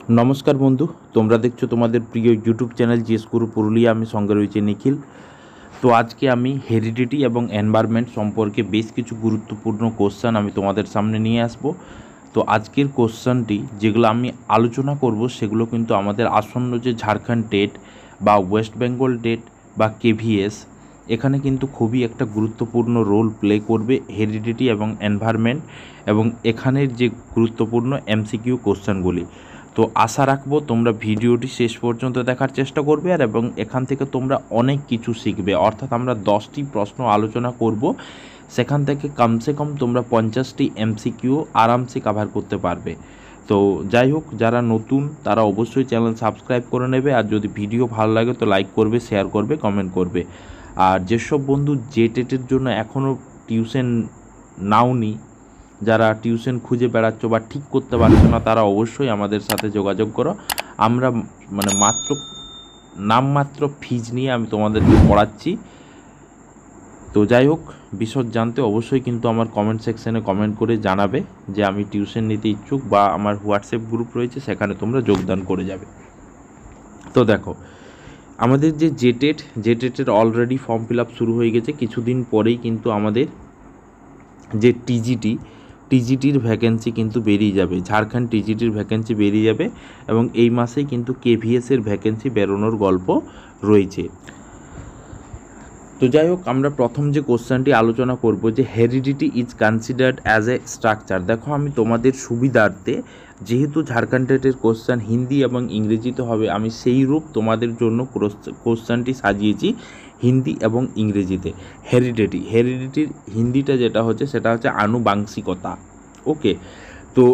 নমস্কার বন্ধু, তোমরা দেখছো তোমাদের প্রিয় ইউটিউব চ্যানেল জিএস গুরু পুরুলিয়া। আমি সঙ্গে রয়েছে নিখিল। তো আজকে আমি হেরিডিটি এবং এনভায়রনমেন্ট সম্পর্কে বেশ কিছু গুরুত্বপূর্ণ কোশ্চেন আমি তোমাদের সামনে নিয়ে আসব। তো আজকের কোশ্চেনটি যেগুলো আমি আলোচনা করব সেগুলো কিন্তু আমাদের আসন্ন যে ঝাড়খণ্ড টেট বা ওয়েস্ট বেঙ্গল টেট বা কেভিএস, এখানে কিন্তু খুবই একটা গুরুত্বপূর্ণ রোল প্লে করবে হেরিডিটি এবং এনভায়রনমেন্ট এবং এখানের যে গুরুত্বপূর্ণ এমসিকিউ কোশ্চেনগুলি। তো আশা রাখবো তোমরা ভিডিওটি শেষ পর্যন্ত দেখার চেষ্টা করবে এবং এখান থেকে তোমরা অনেক কিছু শিখবে। অর্থাৎ আমরা 10টি প্রশ্ন আলোচনা করব, সেখান থেকে কমসে কম তোমরা 50টি এমসিকিউ আরামসে কভার করতে পারবে। তো যাই হোক, যারা নতুন তারা অবশ্যই চ্যানেল সাবস্ক্রাইব করে নেবে, আর যদি ভিডিও ভালো লাগে তো লাইক করবে, শেয়ার করবে, কমেন্ট করবে। আর যেসব বন্ধু জেটেটের জন্য এখনও টিউশন নাওনি, যারা টিউশন খুঁজে বেড়াচ্ছ বা ঠিক করতে পারছো না, তারা অবশ্যই আমাদের সাথে যোগাযোগ করো। আমরা নামমাত্র ফিজ নিয়ে আমি তোমাদেরকে পড়াচ্ছি। তো যাই হোক, বিশদ জানতে অবশ্যই কিন্তু আমার কমেন্ট সেকশানে কমেন্ট করে জানাবে যে আমি টিউশন নিতে ইচ্ছুক, বা আমার হোয়াটসঅ্যাপ গ্রুপ রয়েছে সেখানে তোমরা যোগদান করে যাবে। তো দেখো, আমাদের যে জেটেটের অলরেডি ফর্ম ফিল আপ শুরু হয়ে গেছে। কিছুদিন পরেই কিন্তু আমাদের যে টিজিটির ভ্যাকেন্সি কিন্তু বেরিয়ে যাবে, ঝাড়খণ্ড টিজিটির ভ্যাকেন্সি বেরিয়ে যাবে এবং এই মাসেই কিন্তু কেভিএসের ভ্যাকেন্সি বেরোনোর গল্প রয়েছে। তো যাই হোক, আমরা প্রথম যে কোশ্চেনটি আলোচনা করব যে heredity is considered as A structure. দেখো, আমি তোমাদের সুবিধার্থে, যেহেতু ঝাড়খণ্ড টেটের কোশ্চেন হিন্দি এবং ইংরেজিতে হবে, আমি সেই রূপ তোমাদের জন্য কোশ্চেনটি সাজিয়েছি হিন্দি এবং ইংরেজিতে। হেরিডিটির হিন্দিটা যেটা হচ্ছে সেটা হচ্ছে আনুবাংশিকতা। ওকে, তো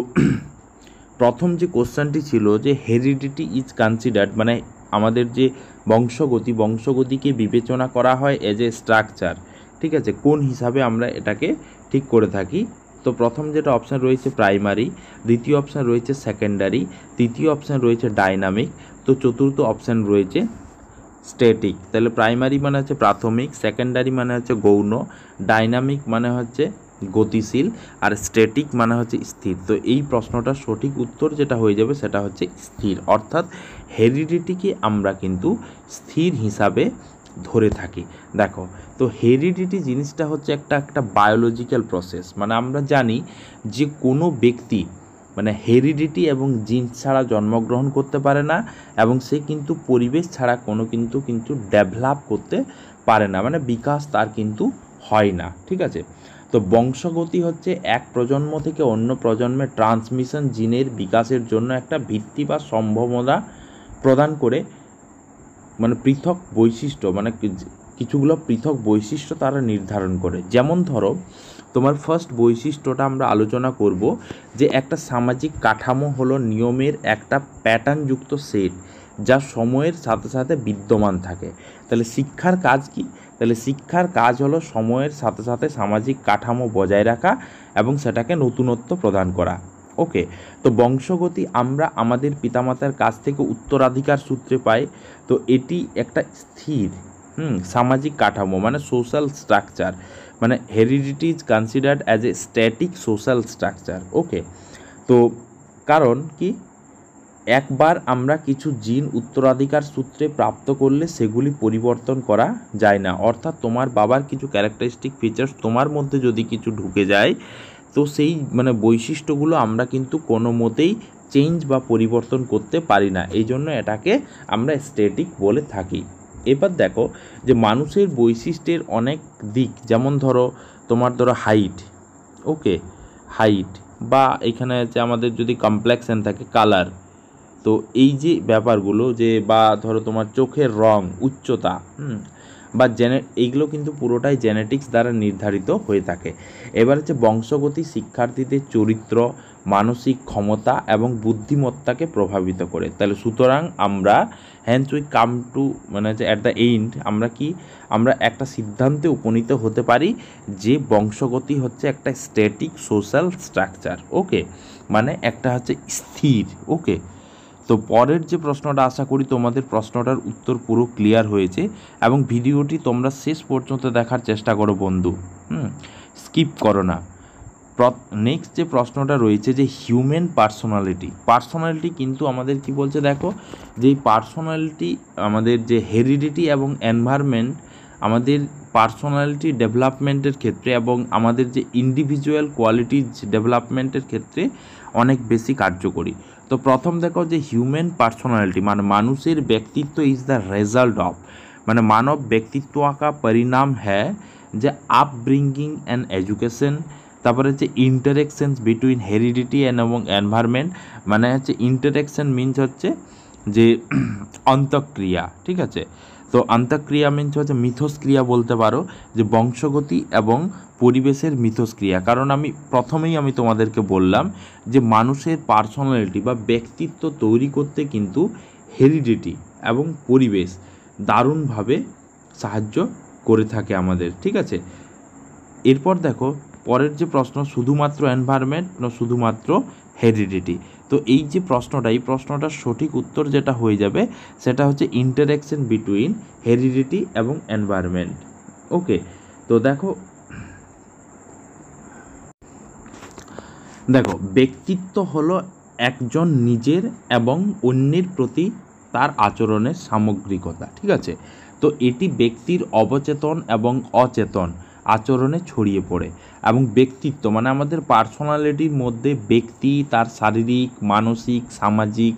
প্রথম যে কোশ্চেনটি ছিল যে হেরিডিটি ইজ কনসিডার্ড, মানে আমাদের যে বংশগতিকে বিবেচনা করা হয় এজ এ স্ট্রাকচার। ঠিক আছে, কোন হিসাবে আমরা এটাকে ঠিক করে থাকি? তো প্রথম যেটা অপশান রয়েছে প্রাইমারি, দ্বিতীয় অপশান রয়েছে সেকেন্ডারি, তৃতীয় অপশান রয়েছে ডাইনামিক, তো চতুর্থ অপশান রয়েছে স্ট্যাটিক। তাহলে প্রাইমারি মানে হচ্ছে প্রাথমিক, সেকেন্ডারি মানে হচ্ছে গৌণ, ডাইনামিক মানে হচ্ছে গতিশীল, আর স্ট্যাটিক মানে হচ্ছে স্থির। তো এই প্রশ্নটার সঠিক উত্তর যেটা হয়ে যাবে সেটা হচ্ছে স্থির। অর্থাৎ হেরিডিটিকে আমরা কিন্তু স্থির হিসাবে ধরে থাকি। দেখো, তো হেরিডিটি জিনিসটা হচ্ছে একটা বায়োলজিক্যাল প্রসেস। মানে আমরা জানি যে কোনো ব্যক্তি মানে হেরিডিটি এবং জিন্স ছাড়া জন্মগ্রহণ করতে পারে না, এবং সে কিন্তু পরিবেশ ছাড়া কিন্তু ডেভেলপ করতে পারে না, মানে বিকাশ তার কিন্তু হয় না। ঠিক আছে, তো বংশগতি হচ্ছে এক প্রজন্ম থেকে অন্য প্রজন্মে ট্রান্সমিশন জিনের বিকাশের জন্য একটা ভিত্তি বা সম্ভাবনা প্রদান করে, মানে পৃথক বৈশিষ্ট্য, মানে কিছুগুলো পৃথক বৈশিষ্ট্য তারা নির্ধারণ করে। যেমন ধরো, তোমার ফার্স্ট বৈশিষ্ট্যটা আমরা আলোচনা করব যে একটা সামাজিক কাঠামো হলো নিয়মের একটা প্যাটার্নযুক্ত সেট যা সময়ের সাথে সাথে বিদ্যমান থাকে। তাহলে শিক্ষার কাজ কি? তাহলে শিক্ষার কাজ হলো সময়ের সাথে সাথে সামাজিক কাঠামো বজায় রাখা এবং সেটাকে নতুনত্ব প্রদান করা। ওকে, তো বংশগতি আমরা আমাদের পিতামাতার কাছ থেকে উত্তরাধিকার সূত্রে পাই। তো এটি একটা স্থির সামাজিক কাঠামো, মানে সোশ্যাল স্ট্রাকচার। মানে heredity is considered as a static social structure. Okay, তো কারণ কি, একবার আমরা কিছু জিন উত্তরাধিকার সূত্রে প্রাপ্ত করলে সেগুলি পরিবর্তন করা যায় না। অর্থাৎ তোমার বাবার কিছু ক্যারেক্টারিস্টিক ফিচার্স তোমার মধ্যে যদি কিছু ঢুকে যায়, তো সেই মানে বৈশিষ্ট্যগুলো আমরা কিন্তু কোনো মতেই চেঞ্জ বা পরিবর্তন করতে পারি না। এই জন্য এটাকে আমরা স্ট্যাটিক বলে থাকি। এবার দেখো যে মানুষের বৈশিষ্ট্যের অনেক দিক, যেমন ধরো হাইট। ওকে, হাইট বা এখানে আছে আমাদের যদি কমপ্লেক্সন থাকে, কালার। তো এই যে ব্যাপারগুলো, যে বা ধরো তোমার চোখের রং, উচ্চতা, বা এইগুলো কিন্তু পুরোটাই জেনেটিক্স দ্বারা নির্ধারিত হয়ে থাকে। এবার হচ্ছে বংশগতি শিক্ষার্থীদের চরিত্র, মানসিক ক্ষমতা এবং বুদ্ধিমত্তাকে প্রভাবিত করে। তাহলে সুতরাং আমরা হ্যান্স উই কাম টু, মানে যে অ্যাট দ্য এন্ড আমরা একটা সিদ্ধান্তে উপনীত হতে পারি যে বংশগতি হচ্ছে একটা স্ট্যাটিক সোশ্যাল স্ট্রাকচার। ওকে, মানে একটা হচ্ছে স্থির। ওকে, তো পরের যে প্রশ্নটা, আশা করি তোমাদের প্রশ্নটার উত্তর পুরো ক্লিয়ার হয়েছে এবং ভিডিওটি তোমরা শেষ পর্যন্ত দেখার চেষ্টা করো বন্ধু, স্কিপ করো না। নেক্সট যে প্রশ্নটা রয়েছে যে হিউম্যান পার্সোনালিটি কিন্তু আমাদের কি বলছে দেখো, যে এই পার্সোনালিটি আমাদের যে হেরিডিটি এবং এনভায়রনমেন্ট আমাদের পার্সোনালিটি ডেভেলপমেন্টের ক্ষেত্রে এবং আমাদের যে ইন্ডিভিজুয়াল কোয়ালিটিজ ডেভেলপমেন্টের ক্ষেত্রে অনেক বেশি কার্যকরী। তো প্রথম দেখো যে হিউম্যান পার্সোনালিটি মানে মানুষের ব্যক্তিত্ব ইজ দ্য রেজাল্ট অফ, মানে মানব ব্যক্তিত্ব का परिणाम है যে আপব্রিঙ্গিং অ্যান্ড এডুকেশন, তারপরে হচ্ছে ইন্টারেকশনস বিটুইন হেরিডিটি এবং এনভায়রনমেন্ট, মানে হচ্ছে ইন্টারেকশন মিনস হচ্ছে যে অন্তঃক্রিয়া, ঠিক আছে। তো অন্তঃক্রিয়া মিনস হচ্ছে মিথস্ক্রিয়া বলতে পারো, যে বংশগতি এবং পরিবেশের মিথস্ক্রিয়া। কারণ আমি প্রথমেই তোমাদেরকে বললাম যে মানুষের পার্সোনালিটি বা ব্যক্তিত্ব তৈরি করতে কিন্তু হেরিডিটি এবং পরিবেশ দারুণভাবে সাহায্য করে থাকে আমাদের, ঠিক আছে। এরপর দেখো পরের যে প্রশ্ন, শুধুমাত্র এনভায়রনমেন্ট না শুধুমাত্র হেরিডিটি। তো এই যে প্রশ্নটা, এই প্রশ্নটার সঠিক উত্তর যেটা হয়ে যাবে সেটা হচ্ছে ইন্টারেকশন বিটুইন হেরিডিটি এবং এনভায়রনমেন্ট। ওকে, তো দেখো ব্যক্তিত্ব হলো একজন নিজের এবং অন্যের প্রতি তার আচরণের সামগ্রিকতা, ঠিক আছে। তো এটি ব্যক্তির অবচেতন এবং অচেতন আচরণে ছড়িয়ে পড়ে, এবং ব্যক্তিত্ব মানে আমাদের পার্সোনালিটির মধ্যে ব্যক্তি তার শারীরিক, মানসিক, সামাজিক,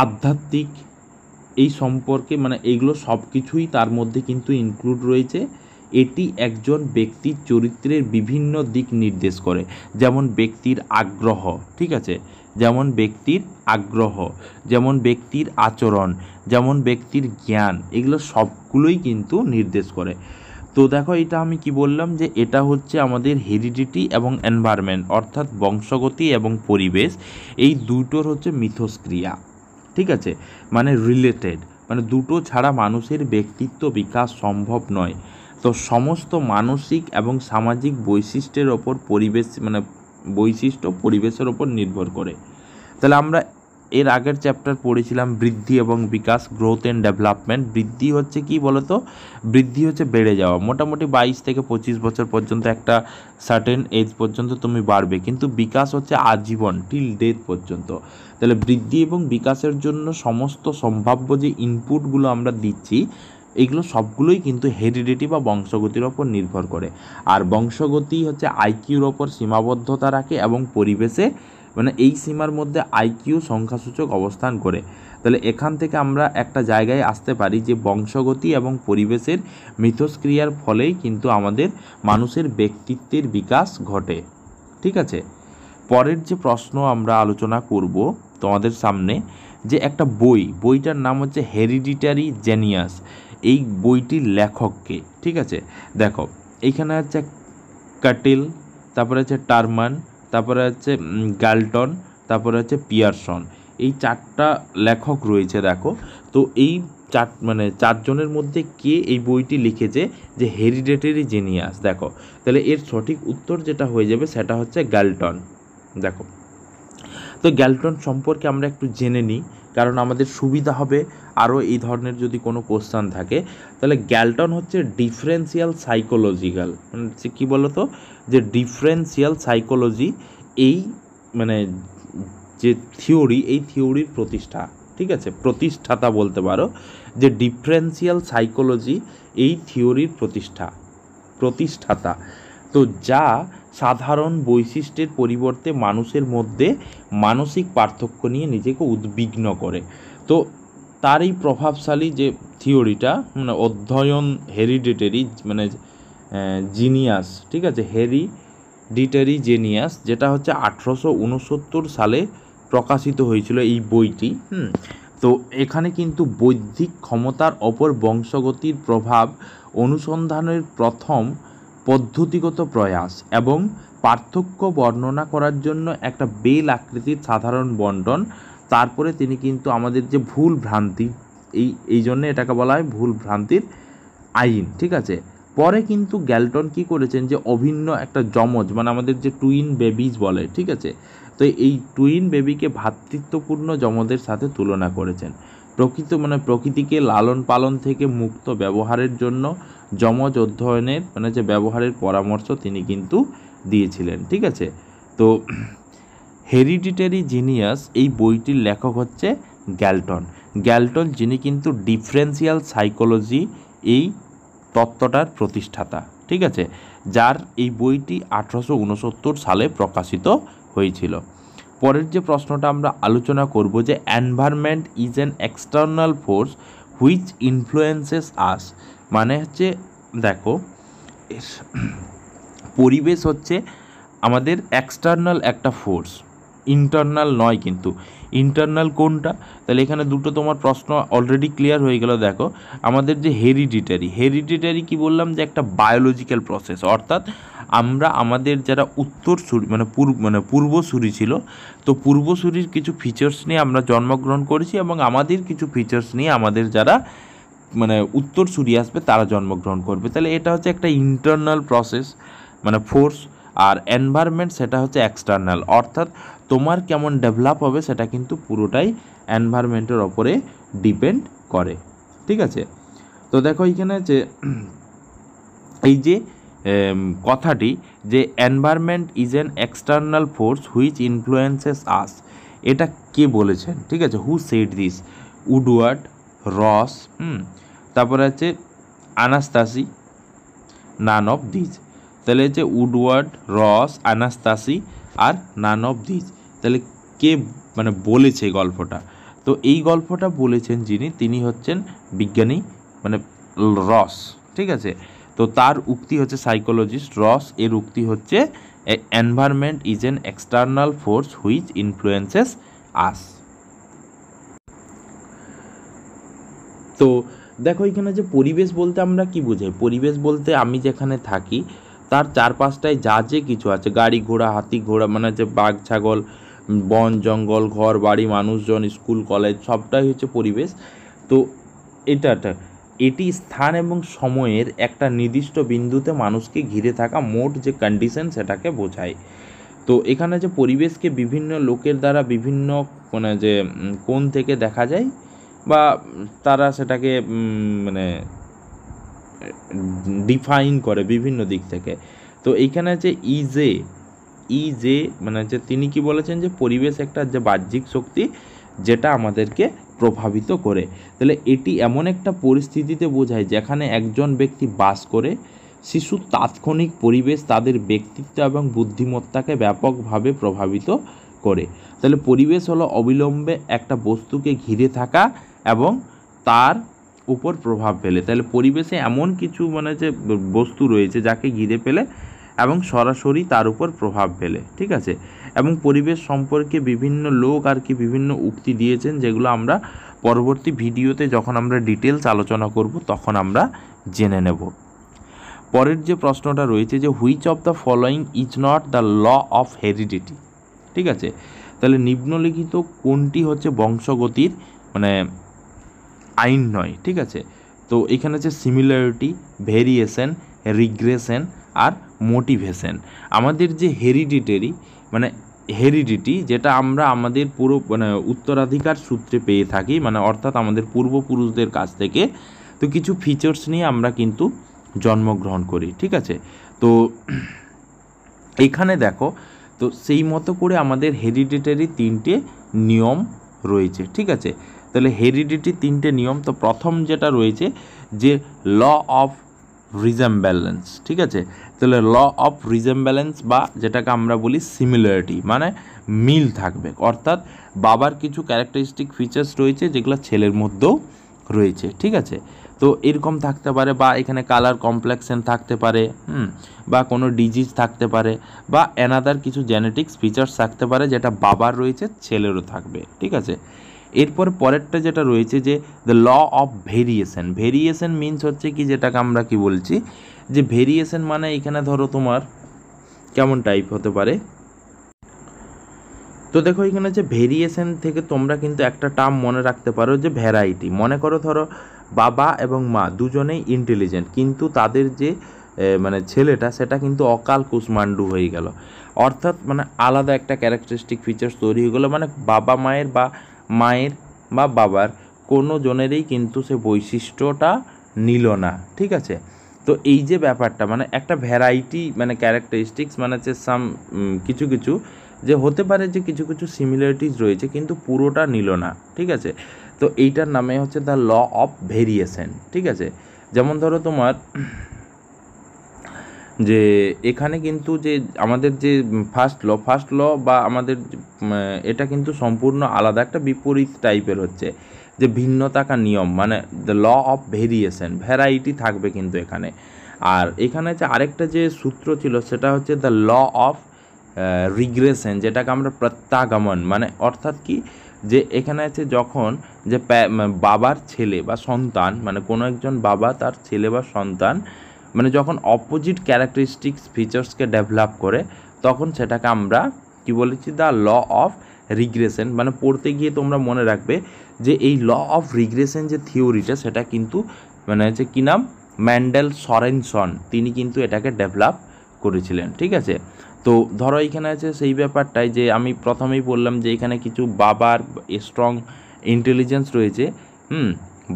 আধ্যাত্মিক এই সম্পর্কে মানে এইগুলো সব কিছুই তার মধ্যে কিন্তু ইনক্লুড রয়েছে। এটি একজন ব্যক্তির চরিত্রের বিভিন্ন দিক নির্দেশ করে, যেমন ব্যক্তির আগ্রহ, ঠিক আছে, যেমন ব্যক্তির আগ্রহ, যেমন ব্যক্তির আচরণ, যেমন ব্যক্তির জ্ঞান, এগুলো সবগুলোই কিন্তু নির্দেশ করে। তো দেখো এটা আমি কি বললাম যে এটা হচ্ছে আমাদের হেরিডিটি এবং এনভায়রনমেন্ট অর্থাৎ বংশগতি এবং পরিবেশ, এই দুটোর হচ্ছে মিথস্ক্রিয়া, ঠিক আছে, মানে রিলেটেড, মানে দুটো ছাড়া মানুষের ব্যক্তিত্ব বিকাশ সম্ভব নয়। তো সমস্ত মানসিক এবং সামাজিক বৈশিষ্ট্যের ওপর পরিবেশের ওপর নির্ভর করে। তাহলে আমরা এর আগের চ্যাপ্টার পড়েছিলাম বৃদ্ধি এবং বিকাশ, গ্রোথ অ্যান্ড ডেভেলপমেন্ট। বৃদ্ধি হচ্ছে কি বলতো, বৃদ্ধি হচ্ছে বেড়ে যাওয়া, মোটামুটি 22 থেকে 25 বছর পর্যন্ত একটা সার্টেন এজ পর্যন্ত তুমি বাড়বে, কিন্তু বিকাশ হচ্ছে আজীবন টিল ডেথ পর্যন্ত। তাহলে বৃদ্ধি এবং বিকাশের জন্য সমস্ত সম্ভাব্য যে ইনপুটগুলো আমরা দিচ্ছি এগুলো সবগুলোই কিন্তু হেরিডিটি বা বংশগতির ওপর নির্ভর করে। আর বংশগতি হচ্ছে আইকিউর ওপর সীমাবদ্ধতা রাখে এবং পরিবেশে মানে এই সীমার মধ্যে আইকিউ সংখ্যাসূচক অবস্থান করে। তাহলে এখান থেকে আমরা একটা জায়গায় আসতে পারি যে বংশগতি এবং পরিবেশের মিথস্ক্রিয়ার ফলেই কিন্তু আমাদের মানুষের ব্যক্তিত্বের বিকাশ ঘটে, ঠিক আছে। পরের যে প্রশ্ন আমরা আলোচনা করব তোমাদের সামনে, যে একটা বইটার নাম হচ্ছে হেরিডিটারি জেনিয়াস। এই বইটির লেখককে, ঠিক আছে। দেখো এইখানে হচ্ছে কাটেল, তারপরে হচ্ছে টারমান, তারপরে হচ্ছে গাল্টন, তারপরে হচ্ছে পিয়ারসন, এই চারটা লেখক রয়েছে। দেখো তো এই চারজনের মধ্যে কে এই বইটি লিখেছে যে হেরিডিটারি জেনিয়াস। দেখো তাহলে এর সঠিক উত্তর যেটা হয়ে যাবে সেটা হচ্ছে গাল্টন। দেখো তো গ্যালটন সম্পর্কে আমরা একটু জেনে নিই, কারণ আমাদের সুবিধা হবে আরও এই ধরনের যদি কোনো কোশ্চেন থাকে। তাহলে গ্যালটন হচ্ছে ডিফারেন্সিয়াল সাইকোলজিক্যাল মানে কী বলতো, যে ডিফারেন্সিয়াল সাইকোলজি এই মানে যে থিওরি, এই থিওরির প্রতিষ্ঠা, ঠিক আছে, প্রতিষ্ঠাতা বলতে পারো, যে ডিফারেন্সিয়াল সাইকোলজি এই থিওরির প্রতিষ্ঠাতা। তো যা সাধারণ বৈশিষ্ট্যের পরিবর্তে মানুষের মধ্যে মানসিক পার্থক্য নিয়ে নিজেকে উদ্বিগ্ন করে। তো তার এই প্রভাবশালী যে থিওরিটা মানে অধ্যয়ন হেরিডিটারি মানে জিনিয়াস, ঠিক আছে, হেরিডিটারি জেনিয়াস, যেটা হচ্ছে 1869 সালে প্রকাশিত হয়েছিল এই বইটি। তো এখানে কিন্তু বৌদ্ধিক ক্ষমতার ওপর বংশগতির প্রভাব অনুসন্ধানের প্রথম পদ্ধতিগত প্রয়াস এবং পার্থক্য বর্ণনা করার জন্য একটা বেল আকৃতির সাধারণ বন্টন। তারপরে তিনি কিন্তু আমাদের যে ভুল ভ্রান্তি, এই জন্য এটাকে বলা হয় ভুল ভ্রান্তির আইন, ঠিক আছে। পরে কিন্তু গ্যালটন কি করেছেন যে অভিন্ন একটা যমজ মানে আমাদের যে টুইন বেবিজ বলে, ঠিক আছে, তো এই টুইন বেবিকে ভ্রাতৃত্বপূর্ণ যমজের সাথে তুলনা করেছেন। প্রকৃতিকে লালন পালন থেকে মুক্ত ব্যবহারের জন্য যমজ অধ্যয়নের যে ব্যবহারের পরামর্শ তিনি কিন্তু দিয়েছিলেন। ঠিক আছে, তো হেরিডিটারি জিনিয়াস এই বইটির লেখক হচ্ছে গ্যালটন, যিনি কিন্তু ডিফারেন্সিয়াল সাইকোলজি এই তত্ত্বটার প্রতিষ্ঠাতা। ঠিক আছে, যার এই বইটি 1869 সালে প্রকাশিত হয়েছিল। পরের যে প্রশ্নটা আমরা আলোচনা করব যে environment is an external force which influences us, মানে হচ্ছে দেখো পরিবেশ হচ্ছে আমাদের এক্সটার্নাল একটা ফোর্স, ইন্টারনাল নয়। কিন্তু ইন্টারনাল কোনটা? তাহলে এখানে দুটো তোমার প্রশ্ন অলরেডি ক্লিয়ার হয়ে গেল। দেখো আমাদের যে হেরিডিটারি কি বললাম, যে একটা বায়োলজিক্যাল প্রসেস, অর্থাৎ আমরা আমাদের যারা উত্তরসূরি পূর্বসূরি ছিল, তো পূর্বসূরির কিছু ফিচার্স নিয়ে আমরা জন্মগ্রহণ করেছি এবং আমাদের কিছু ফিচার্স নিয়ে আমাদের যারা উত্তরসূরি আসবে তারা জন্মগ্রহণ করবে। তাহলে এটা হচ্ছে একটা ইন্টারনাল প্রসেস ফোর্স, আর এনভায়রনমেন্ট সেটা হচ্ছে এক্সটার্নাল, অর্থাৎ তোমার কেমন ডেভেলপ হবে সেটা কিন্তু পুরোটাই এনভায়রনমেন্টের ওপরে ডিপেন্ড করে। ঠিক আছে, তো দেখো এখানে যে এই যে কথাটি যে environment is an external force which influences us, এটা কে বলেছেন? ঠিক আছে, হু সেড দিস? উডওয়ার্ড, রস, তারপরে আছে আনাস্তাসি, নান অফ দিজ। তাহলে হচ্ছে উডওয়ার্ড, রস, আনাস্তাসি আর নান অফ দিজ। তাহলে কে বলেছে গল্পটা? তো এই গল্পটা বলেছেন যিনি, তিনি হচ্ছেন বিজ্ঞানী রস। ঠিক আছে, তো তার উক্তি হচ্ছে সাইকোলজিস্ট রস, এর উক্তি হচ্ছে environment is an external force which influences us. তো দেখো এখানে যে পরিবেশ বলতে আমরা কি বুঝাই? পরিবেশ বলতে আমি যেখানে থাকি তার চারপাশটায় যা যে কিছু আছে, গাড়ি ঘোড়া, হাতি ঘোড়া, যে বাঘ ছাগল, বন জঙ্গল, ঘর বাড়ি, মানুষজন, স্কুল কলেজ, সবটাই হচ্ছে পরিবেশ। তো এটি স্থান এবং সময়ের একটা নির্দিষ্ট বিন্দুতে মানুষকে ঘিরে থাকা মোট যে কন্ডিশন সেটাকে বোঝায়। তো এখানে যে পরিবেশকে বিভিন্ন লোকের দ্বারা বিভিন্ন যে কোণ থেকে দেখা যায় বা তারা সেটাকে ডিফাইন করে বিভিন্ন দিক থেকে। তো এইখানে যে ইজে যে তিনি কি বলেছেন যে পরিবেশ একটা যে বাহ্যিক শক্তি যেটা আমাদেরকে প্রভাবিত করে। তাহলে এটি এমন একটা পরিস্থিতিতে বোঝায় যেখানে একজন ব্যক্তি বাস করে, শিশুর তাৎক্ষণিক পরিবেশ তাদের ব্যক্তিত্ব এবং বুদ্ধিমত্তাকে ব্যাপকভাবে প্রভাবিত করে। তাহলে পরিবেশ হলো অবিলম্বে একটা বস্তুকে ঘিরে থাকা এবং তার উপর প্রভাব ফেলে। তাহলে পরিবেশে এমন কিছু যে বস্তু রয়েছে যাকে ঘিরে ফেলে এবং সরাসরি তার উপর প্রভাব ফেলে। ঠিক আছে, এবং পরিবেশ সম্পর্কে বিভিন্ন লোক বিভিন্ন উক্তি দিয়েছেন, যেগুলো আমরা পরবর্তী ভিডিওতে যখন আমরা ডিটেলস আলোচনা করব তখন আমরা জেনে নেব। পরের যে প্রশ্নটা রয়েছে যে which of the following is not the law of heredity. ঠিক আছে, তাহলে নিম্নলিখিত কোনটি হচ্ছে বংশগতির আইন নয়? ঠিক আছে, তো এখানে হচ্ছে সিমিলারিটি, ভেরিয়েশন, রিগ্রেশন আর মোটিভেশন। আমাদের যে হেরিডিটি যেটা আমরা আমাদের পুরো উত্তরাধিকার সূত্রে পেয়ে থাকি, অর্থাৎ আমাদের পূর্বপুরুষদের কাছ থেকে, তো কিছু ফিচার্স নিয়ে আমরা কিন্তু জন্মগ্রহণ করি। ঠিক আছে, তো এখানে দেখো, তো সেই মতো করে আমাদের হেরিডিটারি 3টে নিয়ম রয়েছে। ঠিক আছে, তাহলে হেরিডিটি 3টে নিয়ম। তো প্রথম যেটা রয়েছে যে ল অফ রিজেম্বলেন্স। ঠিক আছে, তাহলে ল অফ রিজেম্বলেন্স বা যেটাকে আমরা বলি সিমিলারিটি, মিল থাকবে, অর্থাৎ বাবার কিছু ক্যারেক্টারিস্টিক ফিচার্স রয়েছে যেগুলো ছেলের মধ্যেও রয়েছে। ঠিক আছে, তো এরকম থাকতে পারে, বা এখানে কালার কমপ্লেক্সন থাকতে পারে, বা কোনো ডিজিজ থাকতে পারে, বা অ্যানাদার কিছু জেনেটিক্স ফিচার্স থাকতে পারে যেটা বাবার রয়েছে ছেলেরও থাকবে। ঠিক আছে, এরপর পরেরটা যেটা রয়েছে যে the law of variation means হচ্ছে কি, যেটাকে আমরা কি বলছি যে ভেরিয়েশন এখানে ধরো তোমার কেমন টাইপ হতে পারে। তো দেখো এখানে যে ভেরিয়েশন থেকে তোমরা কিন্তু একটা টার্ম মনে রাখতে পারো যে ভ্যারাইটি। মনে করো ধরো বাবা এবং মা দুজনেই ইন্টেলিজেন্ট, কিন্তু তাদের যে ছেলেটা সেটা কিন্তু অকাল কুষ্মান্ডু হয়ে গেল, অর্থাৎ আলাদা একটা ক্যারেক্টারিস্টিক ফিচার্স তৈরি হয়ে গেলো, বাবা মায়ের বা বাবার কোনো জনেরই কিন্তু সে বৈশিষ্ট্যটা নিল না। ঠিক আছে, তো তো এই যে ব্যাপারটা মানে একটা ভ্যারাইটি মানে ক্যারেক্টারিস্টিক্স মানে হচ্ছে সাম কিছু কিছু যে হতে পারে যে কিছু কিছু সিমিলারিটিস রয়েছে কিন্তু পুরোটা নিল না, ঠিক আছে। তো এইটার নামে হচ্ছে দ্য ল অফ ভেরিয়েশন, ঠিক আছে। যেমন ধরো তোমার যে এখানে কিন্তু যে আমাদের যে ফার্স্ট ল বা আমাদের এটা কিন্তু সম্পূর্ণ আলাদা একটা বিপরীত টাইপের হচ্ছে যে ভিন্নতাকা নিয়ম মানে the law of variation, variety থাকবে কিন্তু এখানে। আর এখানে যে আরেকটা যে সূত্র ছিল সেটা হচ্ছে দ্য ল অফ রিগ্রেশন, যেটাকে আমরা প্রত্যাগমন মানে অর্থাৎ কি যে এখানে আছে যখন যে বাবার ছেলে বা সন্তান মানে কোনো একজন বাবা তার ছেলে বা সন্তান মানে যখন অপোজিট ক্যারেক্টারিস্টিক্স ফিচার্সকে ডেভেলপ করে তখন সেটাকে আমরা কি বলেছি দ্য ল অফ রিগ্রেশন। মানে পড়তে গিয়ে তোমরা মনে রাখবে যে এই ল অফ রিগ্রেশন যে থিওরিটা সেটা কিন্তু মানে হচ্ছে কী নাম, ম্যান্ডেল সরেনসন, তিনি কিন্তু এটাকে ডেভেলপ করেছিলেন, ঠিক আছে। তো ধরো এখানে আছে সেই ব্যাপারটাই যে আমি প্রথমেই বললাম যে এখানে কিছু বাবার স্ট্রং ইন্টেলিজেন্স রয়েছে,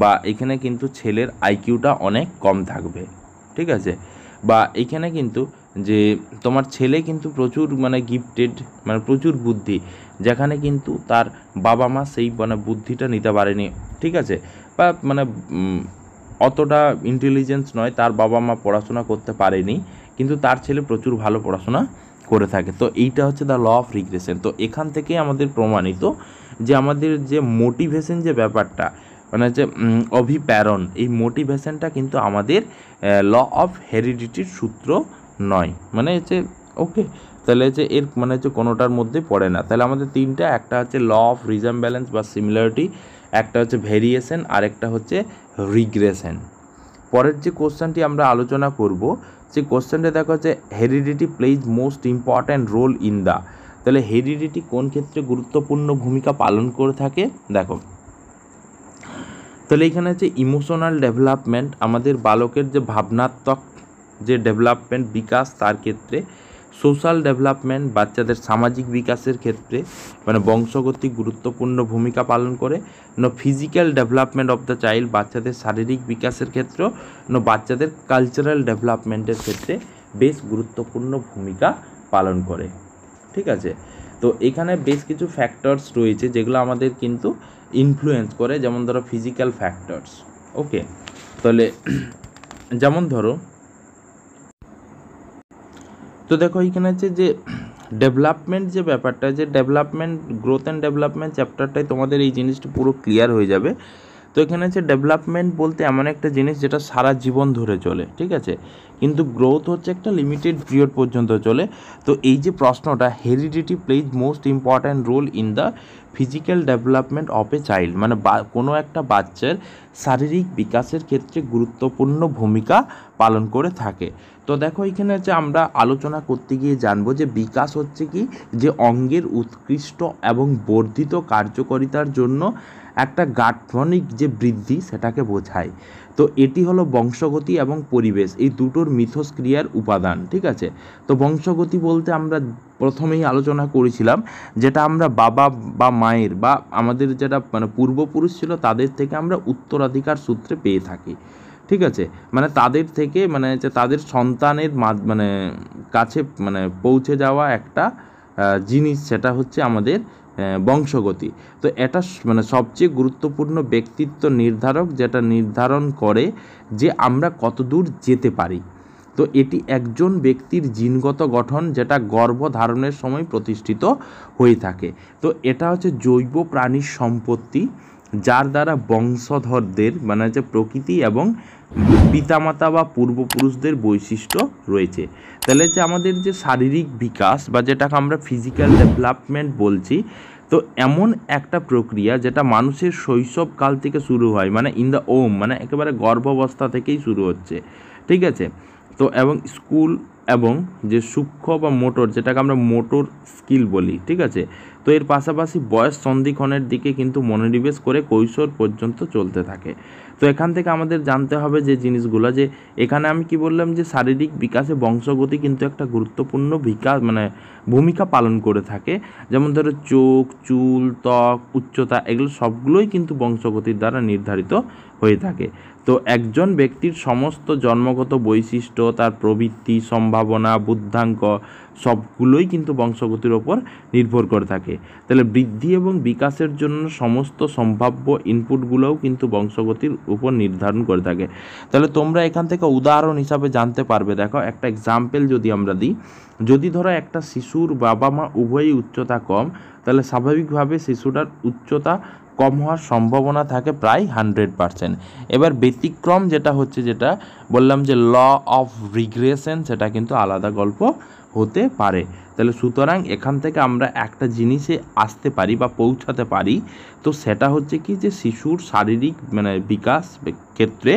বা এখানে কিন্তু ছেলের আইকিউটা অনেক কম থাকবে, ঠিক আছে। বা এখানে কিন্তু যে তোমার ছেলে কিন্তু প্রচুর মানে গিফটেড মানে প্রচুর বুদ্ধি, যেখানে কিন্তু তার বাবা মা সেই মানে বুদ্ধিটা নিতে পারেনি, ঠিক আছে। বা মানে অতটা ইন্টেলিজেন্স নয়, তার বাবা মা পড়াশোনা করতে পারেনি কিন্তু তার ছেলে প্রচুর ভালো পড়াশোনা করে থাকে। তো এইটা হচ্ছে দ্য ল অফ রিগ্রেশন। তো এখান থেকে আমাদের প্রমাণিত যে আমাদের যে মোটিভেশন যে ব্যাপারটা মানে যে অভিপ্রেরণ, এই মোটিভেশনটা কিন্তু আমাদের ল অফ হেরিডিটির সূত্র নয়, মানে হচ্ছে ওকে। তাহলে হচ্ছে এর মানে হচ্ছে কোনোটার মধ্যে পড়ে না। তাহলে আমাদের তিনটা, একটা হচ্ছে ল অফ রিজেম্বলেন্স বা সিমিলারিটি, একটা হচ্ছে ভেরিয়েশন, আর একটা হচ্ছে রিগ্রেশন। পরের যে কোশ্চেনটি আমরা আলোচনা করব সেই কোশ্চেনটা দেখো হচ্ছে heredity plays most important role in the, তাহলে হেরিডিটি কোন ক্ষেত্রে গুরুত্বপূর্ণ ভূমিকা পালন করে থাকে দেখো। তাহলে এখানে হচ্ছে ইমোশনাল ডেভেলপমেন্ট, আমাদের বালকের যে ভাবনাত্মক যে ডেভেলপমেন্ট বিকাশ তার ক্ষেত্রে, সোশ্যাল ডেভেলপমেন্ট বাচ্চাদের সামাজিক বিকাশের ক্ষেত্রে মানে বংশগতি গুরুত্বপূর্ণ ভূমিকা পালন করে, physical development of the child বাচ্চাদের শারীরিক বিকাশের ক্ষেত্রে, বাচ্চাদের কালচারাল ডেভেলপমেন্টের ক্ষেত্রে বেশ গুরুত্বপূর্ণ ভূমিকা পালন করে, ঠিক আছে। তো এখানে বেশ কিছু ফ্যাক্টরস রয়েছে যেগুলো আমাদের কিন্তু ইনফ্লুয়েন্স করে, যেমন ধরো ফিজিক্যাল ফ্যাক্টরস, ওকে। তাহলে যেমন ধরো তো দেখো এইখানে হচ্ছে যে ডেভেলপমেন্ট যে ব্যাপারটা, যে ডেভেলপমেন্ট গ্রোথ অ্যান্ড ডেভেলপমেন্ট চ্যাপ্টারটাই তোমাদের এই জিনিসটা পুরো ক্লিয়ার হয়ে যাবে। তো এখানে হচ্ছে ডেভেলপমেন্ট বলতে এমন একটা জিনিস যেটা সারা জীবন ধরে চলে, ঠিক আছে, কিন্তু গ্রোথ হচ্ছে একটা লিমিটেড পিরিয়ড পর্যন্ত চলে। তো এই যে প্রশ্নটা heredity plays most important role in the physical development of a child, মানে কোনো একটা বাচ্চার শারীরিক বিকাশের ক্ষেত্রে গুরুত্বপূর্ণ ভূমিকা পালন করে থাকে। তো দেখো এখানে হচ্ছে আমরা আলোচনা করতে গিয়ে জানবো যে বিকাশ হচ্ছে কি যে অঙ্গের উৎকৃষ্ট এবং বর্ধিত কার্যকারিতার জন্য একটা গাঠনিক যে বৃদ্ধি সেটাকে বোঝায়। তো এটি হলো বংশগতি এবং পরিবেশ, এই দুটোর মিথস্ক্রিয়ার উপাদান, ঠিক আছে। তো বংশগতি বলতে আমরা প্রথমেই আলোচনা করেছিলাম যেটা আমরা বাবা বা মায়ের বা আমাদের যেটা মানে পূর্বপুরুষ ছিল তাদের থেকে আমরা উত্তরাধিকার সূত্রে পেয়ে থাকি, ঠিক আছে। মানে তাদের থেকে মানে যে তাদের সন্তানের মানে কাছে মানে পৌঁছে যাওয়া একটা জিনিস, সেটা হচ্ছে আমাদের বংশগতি। তো এটা মানে সবচেয়ে গুরুত্বপূর্ণ ব্যক্তিত্ব নির্ধারক, যেটা নির্ধারণ করে যে আমরা কতদূর যেতে পারি। তো এটি একজন ব্যক্তির জিনগত গঠন যেটা গর্ভধারণের সময় প্রতিষ্ঠিত হয়ে থাকে। তো এটা হচ্ছে জৈব প্রাণীর সম্পত্তি যার দ্বারা বংশধরদের মানে হচ্ছে প্রকৃতি এবং পিতামাতা বা পূর্বপুরুষদের বৈশিষ্ট্য রয়েছে। তাহলে যে আমাদের যে শারীরিক বিকাশ বা যেটাকে আমরা ফিজিক্যাল ডেভেলপমেন্ট বলছি, তো এমন একটা প্রক্রিয়া যেটা মানুষের শৈশবকাল থেকে শুরু হয়, মানে ইন দ্য মানে একেবারে গর্ভাবস্থা থেকেই শুরু হচ্ছে, ঠিক আছে। তো এবং স্কুল এবং যে সূক্ষ্ম বা মোটর, যেটাকে আমরা মোটর স্কিল বলি, ঠিক আছে। তো এর পাশাপাশি বয়স সন্ধিক্ষণের দিকে কিন্তু মনোনিবেশ করে কৈশোর পর্যন্ত চলতে থাকে। তো এখান থেকে আমাদের জানতে হবে যে জিনিসগুলো, যে এখানে আমি কি বললাম যে শারীরিক বিকাশে বংশগতি কিন্তু একটা গুরুত্বপূর্ণ ভূমিকা পালন করে থাকে। যেমন ধরো চোখ, চুল, ত্বক, উচ্চতা, এগুলো সবগুলোই কিন্তু বংশগতির দ্বারা নির্ধারিত হয়ে থাকে। তো একজন ব্যক্তির সমস্ত জন্মগত বৈশিষ্ট্য, তার প্রবৃত্তি, সম্ভাবনা, বুদ্ধাঙ্ক সবগুলোই কিন্তু বংশগতির ওপর নির্ভর করে থাকে। তাহলে বৃদ্ধি এবং বিকাশের জন্য সমস্ত সম্ভাব্য ইনপুটগুলোও কিন্তু বংশগতির উপর নির্ধারণ করে থাকে। তাহলে তোমরা এখান থেকে উদাহরণ হিসাবে জানতে পারবে। দেখো একটা এক্সাম্পল যদি আমরা দিই, যদি ধরো একটা শিশুর বাবা মা উভয়ই উচ্চতা কম, তাহলে স্বাভাবিকভাবে শিশুটার উচ্চতা কম হওয়ার সম্ভাবনা থাকে প্রায় 100%। এবার ব্যতিক্রম যেটা হচ্ছে, যেটা বললাম যে ল অফ রিগ্রেশন, সেটা কিন্তু আলাদা গল্প হতে পারে। তাহলে সুতরাং এখান থেকে আমরা একটা জিনিসে আসতে পারি বা পৌঁছাতে পারি, তো সেটা হচ্ছে কি, যে শিশুর শারীরিক বিকাশ ক্ষেত্রে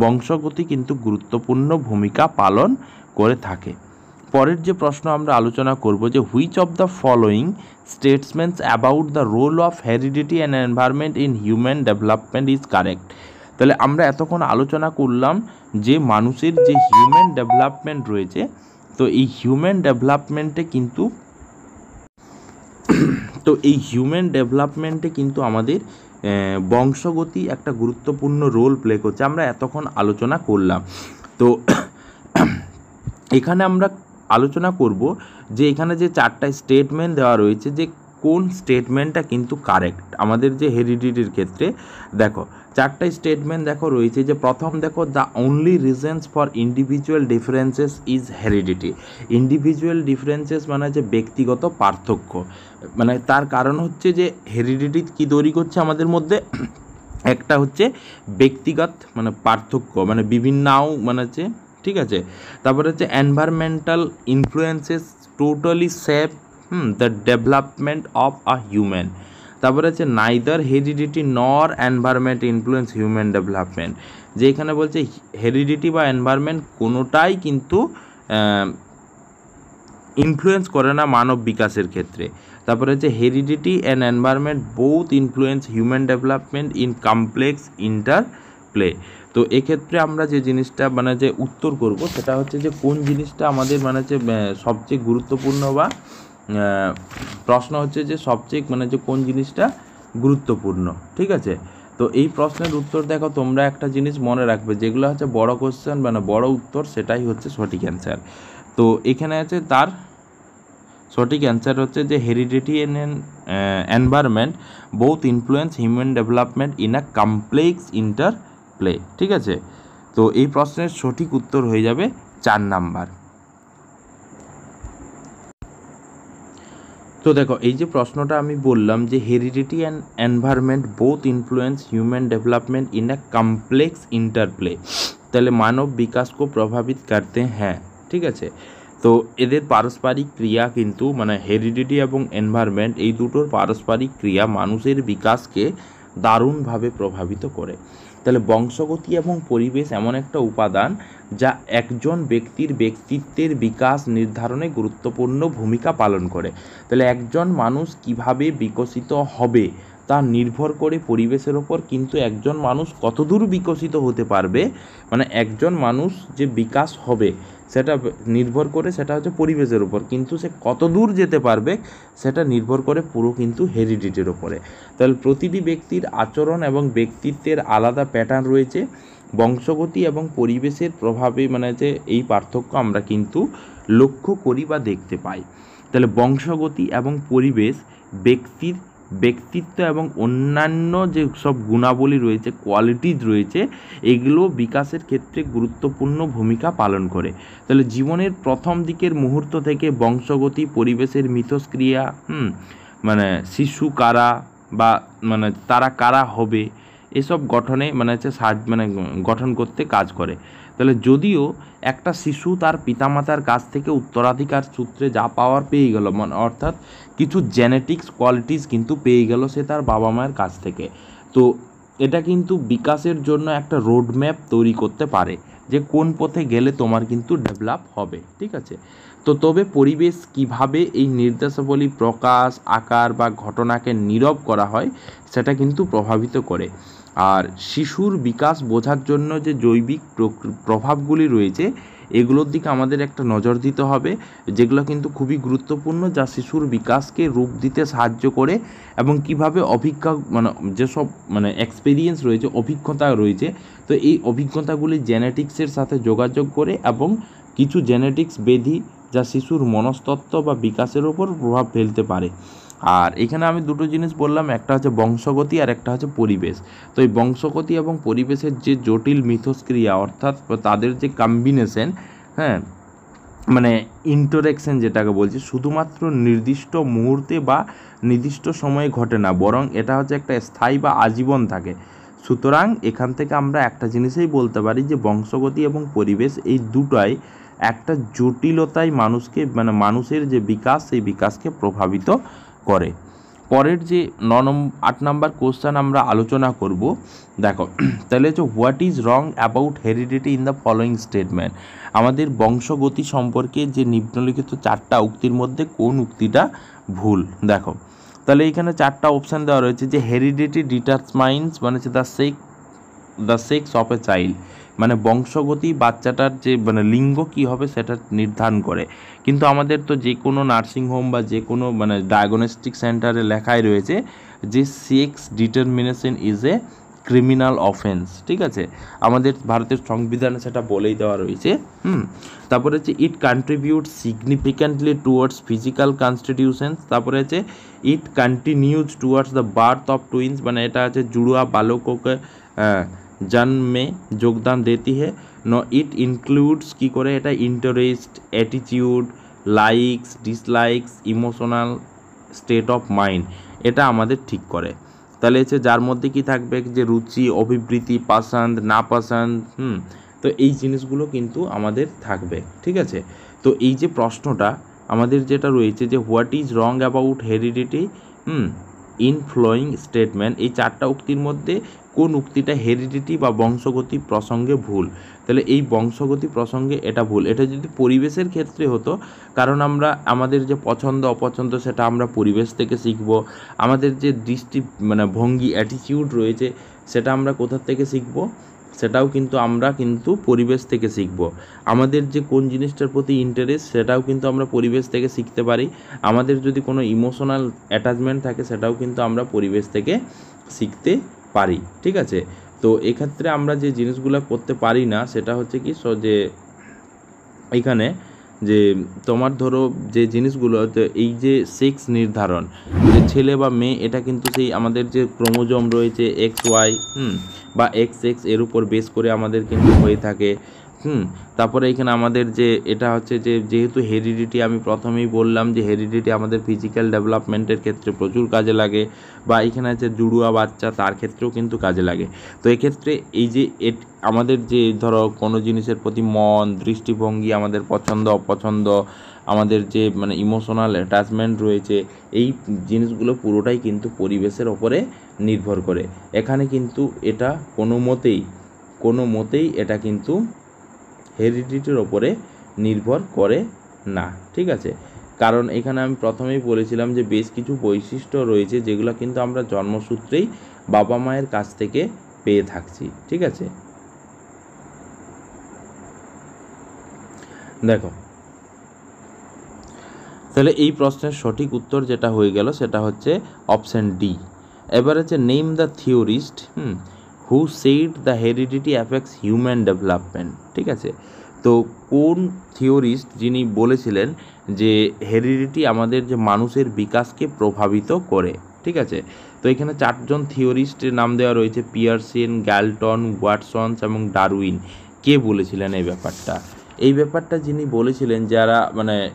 বংশগতি কিন্তু গুরুত্বপূর্ণ ভূমিকা পালন করে থাকে। পরের যে প্রশ্ন আমরা আলোচনা করব, যে which of the following statements about the role of heredity and environment in human development is correct. তাহলে আমরা এতক্ষণ আলোচনা করলাম যে মানুষের যে হিউম্যান ডেভেলপমেন্ট রয়েছে, তো এই হিউম্যান ডেভেলপমেন্টে কিন্তু আমাদের বংশগতি একটা গুরুত্বপূর্ণ রোল প্লে করছে, আমরা এতক্ষণ আলোচনা করলাম। তো এখানে আমরা আলোচনা করব যে এখানে যে 4টা স্টেটমেন্ট দেওয়া রয়েছে, যে কোন স্টেটমেন্টটা কিন্তু কারেক্ট আমাদের যে হেরিডিটির ক্ষেত্রে। দেখো 4টা স্টেটমেন্ট দেখো রয়েছে, যে প্রথম দেখো, the only reasons for individual differences is heredity. Individual differences মানে হচ্ছে ব্যক্তিগত পার্থক্য, মানে তার কারণ হচ্ছে যে হেরিডিটি কি তৈরি করছে আমাদের মধ্যে, একটা হচ্ছে ব্যক্তিগত পার্থক্য, বিভিন্নও হচ্ছে, ঠিক আছে। তারপরে হচ্ছে environmental influences totally shape the development of a human. তারপরে হচ্ছে নাইদার হেরিডিটি নর এনভায়রনমেন্ট ইনফ্লুয়েন্স হিউম্যান ডেভেলপমেন্ট, যে এখানে বলছে হেরিডিটি বা এনভায়রনমেন্ট কোনোটাই কিন্তু ইনফ্লুয়েন্স করে না মানব বিকাশের ক্ষেত্রে। তারপরে হচ্ছে heredity and environment both influence human development in complex interplay. তো এক্ষেত্রে আমরা যে জিনিসটা যে উত্তর করব, সেটা হচ্ছে যে কোন জিনিসটা আমাদের সবচেয়ে গুরুত্বপূর্ণ, বা প্রশ্ন হচ্ছে যে সবচেয়ে যে কোন জিনিসটা গুরুত্বপূর্ণ, ঠিক আছে। তো এই প্রশ্নের উত্তর দেখো, তোমরা একটা জিনিস মনে রাখবে, যেগুলো হচ্ছে বড় কোশ্চেন বড় উত্তর, সেটাই হচ্ছে সঠিক অ্যান্সার। তো এখানে আছে তার সঠিক অ্যান্সার হচ্ছে যে heredity and environment both influence human development in a complex interplay, ঠিক আছে। তো এই প্রশ্নের সঠিক উত্তর হয়ে যাবে 4 নাম্বার। তো দেখো এই যে প্রশ্নটা আমি বললাম যে heredity and environment both influence human development in a complex interplay, তাহলে মানব বিকাশকে প্রভাবিত করতে হ্যাঁ, ঠিক আছে। তো এদের পারস্পরিক ক্রিয়া কিন্তু হেরিডিটি এবং এনভায়রনমেন্ট, এই দুটোর পারস্পরিক ক্রিয়া মানুষের বিকাশকে দারুণভাবে প্রভাবিত করে। তাহলে বংশগতি এবং পরিবেশ এমন একটা উপাদান যা একজন ব্যক্তির ব্যক্তিত্বের বিকাশ নির্ধারণে গুরুত্বপূর্ণ ভূমিকা পালন করে। তাহলে একজন মানুষ কিভাবে বিকশিত হবে তা নির্ভর করে পরিবেশের ওপর, কিন্তু একজন মানুষ কতদূর বিকশিত হতে পারবে, একজন মানুষ যে বিকাশ হবে সেটা নির্ভর করে, সেটা হচ্ছে পরিবেশের উপর, কিন্তু সে কতদূর যেতে পারবে সেটা নির্ভর করে পুরো কিন্তু হেরিডিটির ওপরে। তাহলে প্রতিটি ব্যক্তির আচরণ এবং ব্যক্তিত্বের আলাদা প্যাটার্ন রয়েছে, বংশগতি এবং পরিবেশের প্রভাবে যে এই পার্থক্য আমরা কিন্তু লক্ষ্য করি বা দেখতে পাই। তাহলে বংশগতি এবং পরিবেশ ব্যক্তির ব্যক্তিত্ব এবং অন্যান্য যে সব গুণাবলী রয়েছে, কোয়ালিটিজ রয়েছে, এগুলো বিকাশের ক্ষেত্রে গুরুত্বপূর্ণ ভূমিকা পালন করে। তাহলে জীবনের প্রথম দিকের মুহূর্ত থেকে বংশগতি, পরিবেশের মিথস্ক্রিয়া, শিশু কারা বা তারা কারা হবে, এসব গঠনে গঠন করতে কাজ করে। তাহলে যদিও একটা শিশু তার পিতামাতার কাছ থেকে উত্তরাধিকার সূত্রে যা পাওয়ার পেয়ে গেল, অর্থাৎ কিছু জেনেটিক্স কোয়ালিটিস কিন্তু পেয়ে গেল সে তার বাবা মায়ের কাছ থেকে, তো এটা কিন্তু বিকাশের জন্য একটা রোডম্যাপ তৈরি করতে পারে। যে কোন পথে গেলে তোমার কিন্তু ডেভেলপ হবে, ঠিক আছে। তো তবে পরিবেশ কিভাবে এই নির্দেশাবলী প্রকাশ, আকার বা ঘটনাকে নীরব করা হয় সেটা কিন্তু প্রভাবিত করে। আর শিশুর বিকাশ বোঝার জন্য যে জৈবিক প্রভাবগুলি রয়েছে এগুলোর দিকে আমাদের একটা নজর দিতে হবে, যেগুলো কিন্তু খুবই গুরুত্বপূর্ণ, যা শিশুর বিকাশকে রূপ দিতে সাহায্য করে এবং কিভাবে যেসব এক্সপিরিয়েন্স রয়েছে, অভিজ্ঞতা রয়েছে, তো এই অভিজ্ঞতাগুলি জেনেটিক্সের সাথে যোগাযোগ করে এবং কিছু জেনেটিক্স ব্যাধি যা শিশুর মনস্তত্ত্ব বা বিকাশের ওপর প্রভাব ফেলতে পারে। আর এখানে আমি দুটো জিনিস বললাম, একটা হচ্ছে বংশগতি আর একটা হচ্ছে পরিবেশ। তো এই বংশগতি এবং পরিবেশের যে জটিল মিথস্ক্রিয়া, অর্থাৎ তাদের যে কম্বিনেশন, হ্যাঁ, ইন্টারেকশন যেটাকে বলছি, শুধুমাত্র নির্দিষ্ট মুহূর্তে বা নির্দিষ্ট সময়ে ঘটে না, বরং এটা হচ্ছে একটা স্থায়ী বা আজীবন থাকে। সুতরাং এখান থেকে আমরা একটা জিনিসই বলতে পারি যে বংশগতি এবং পরিবেশ এই দুটাই একটা জটিলতায় মানুষের যে বিকাশ, সেই বিকাশকে প্রভাবিত করে। পরের যে 8 নম্বর কোশ্চেন আমরা আলোচনা করব, দেখো তাহলে হচ্ছে what is wrong about heredity in the following statement. আমাদের বংশগতি সম্পর্কে যে নিম্নলিখিত 4টা উক্তির মধ্যে কোন উক্তিটা ভুল। দেখো তাহলে এখানে 4টা অপশান দেওয়া রয়েছে, যে হেরিডিটি ডিটারমাইন্স হচ্ছে the sex of a child, বংশগতি বাচ্চাটার যে লিঙ্গ কী হবে সেটা নির্ধারণ করে। কিন্তু আমাদের তো যে কোনো নার্সিংহোম বা যে কোনো ডায়াগনস্টিক সেন্টারে লেখাই রয়েছে যে sex determination is a criminal offence, ঠিক আছে, আমাদের ভারতের সংবিধানে সেটা বলেই দেওয়া রয়েছে। তারপরে হচ্ছে it contribute significantly towards physical constitutions. তারপরে হচ্ছে it continues towards the birth of twins, এটা হচ্ছে জুড়ুয়া বালককে जन्म में योगदान देती है। नो इट इंक्लूड्स की करे এটা interest, attitude, likes, dislikes, emotional state of mind, এটা আমাদের ঠিক করে। তাহলে হচ্ছে যার মধ্যে কি থাকবে, যে রুচি, অভিবৃত্তি, পছন্দ, না পছন্দ, তো এই জিনিসগুলো কিন্তু আমাদের থাকবে, ঠিক আছে। তো এই যে প্রশ্নটা আমাদের যেটা রয়েছে যে what is wrong about heredity in following statement, এই 4টা উক্তির মধ্যে কোন উক্তিটা হেরিডিটি বা বংশগতি প্রসঙ্গে ভুল। তাহলে এই বংশগতি প্রসঙ্গে এটা ভুল। এটা যদি পরিবেশের ক্ষেত্রে হতো, কারণ আমাদের যে পছন্দ অপছন্দ সেটা আমরা পরিবেশ থেকে শিখব। আমাদের যে দৃষ্টি ভঙ্গি, অ্যাটিটিউড রয়েছে সেটা আমরা কোথা থেকে শিখব, সেটাও কিন্তু আমরা পরিবেশ থেকে শিখব। আমাদের যে কোন জিনিসটার প্রতি ইন্টারেস্ট সেটাও কিন্তু আমরা পরিবেশ থেকে শিখতে পারি। আমাদের যদি কোনো ইমোশনাল অ্যাটাচমেন্ট থাকে সেটাও কিন্তু আমরা পরিবেশ থেকে শিখতে পারি, ঠিক আছে। তো এক্ষেত্রে আমরা যে জিনিসগুলো করতে পারি না সেটা হচ্ছে কি, যে এখানে যে তোমার ধরো যে জিনিসগুলো, এই যে সেক্স নির্ধারণ, যে ছেলে বা মেয়ে, এটা কিন্তু সেই আমাদের যে ক্রোমোজোম রয়েছে XY বা XX এর উপর বেস করে আমাদের কিন্তু হয়ে থাকে। তারপরে এখানে আমাদের যে এটা হচ্ছে যে যেহেতু হেরিডিটি, আমি প্রথমেই বললাম যে হেরিডিটি আমাদের ফিজিক্যাল ডেভেলপমেন্টের ক্ষেত্রে প্রচুর কাজে লাগে, বা এখানে আছে জুড়ুয়া বাচ্চা, তার ক্ষেত্রেও কিন্তু কাজে লাগে। তো এক্ষেত্রে এই যে আমাদের যে ধরো কোনো জিনিসের প্রতি মন, দৃষ্টিভঙ্গি, আমাদের পছন্দ অপছন্দ, আমাদের যে ইমোশনাল অ্যাটাচমেন্ট রয়েছে, এই জিনিসগুলো পুরোটাই কিন্তু পরিবেশের ওপরে নির্ভর করে। এখানে কিন্তু এটা কোনো মতেই এটা কিন্তু হেরিডিটির ওপরে নির্ভর করে না, ঠিক আছে। কারণ এখানে আমি প্রথমেই বলেছিলাম যে বেশ কিছু বৈশিষ্ট্য রয়েছে যেগুলো কিন্তু আমরা জন্মসূত্রেই বাবা মায়ের কাছ থেকে পেয়ে থাকছি, ঠিক আছে। দেখো তাহলে এই প্রশ্নের সঠিক উত্তর যেটা হয়ে গেল সেটা হচ্ছে অপশান ডি। এবার হচ্ছে name the theorist who said the heredity affects human development, ঠিক আছে। তো কোন থিওরিস্ট যিনি বলেছিলেন যে হেরিডিটি আমাদের যে মানুষের বিকাশকে প্রভাবিত করে, ঠিক আছে। তো এখানে 4জন থিওরিস্টের নাম দেওয়া রয়েছে, পিয়ারসন, গ্যালটন, ওয়াটসন্স এবং ডারউইন। কে বলেছিলেন এই ব্যাপারটা যিনি বলেছিলেন, যারা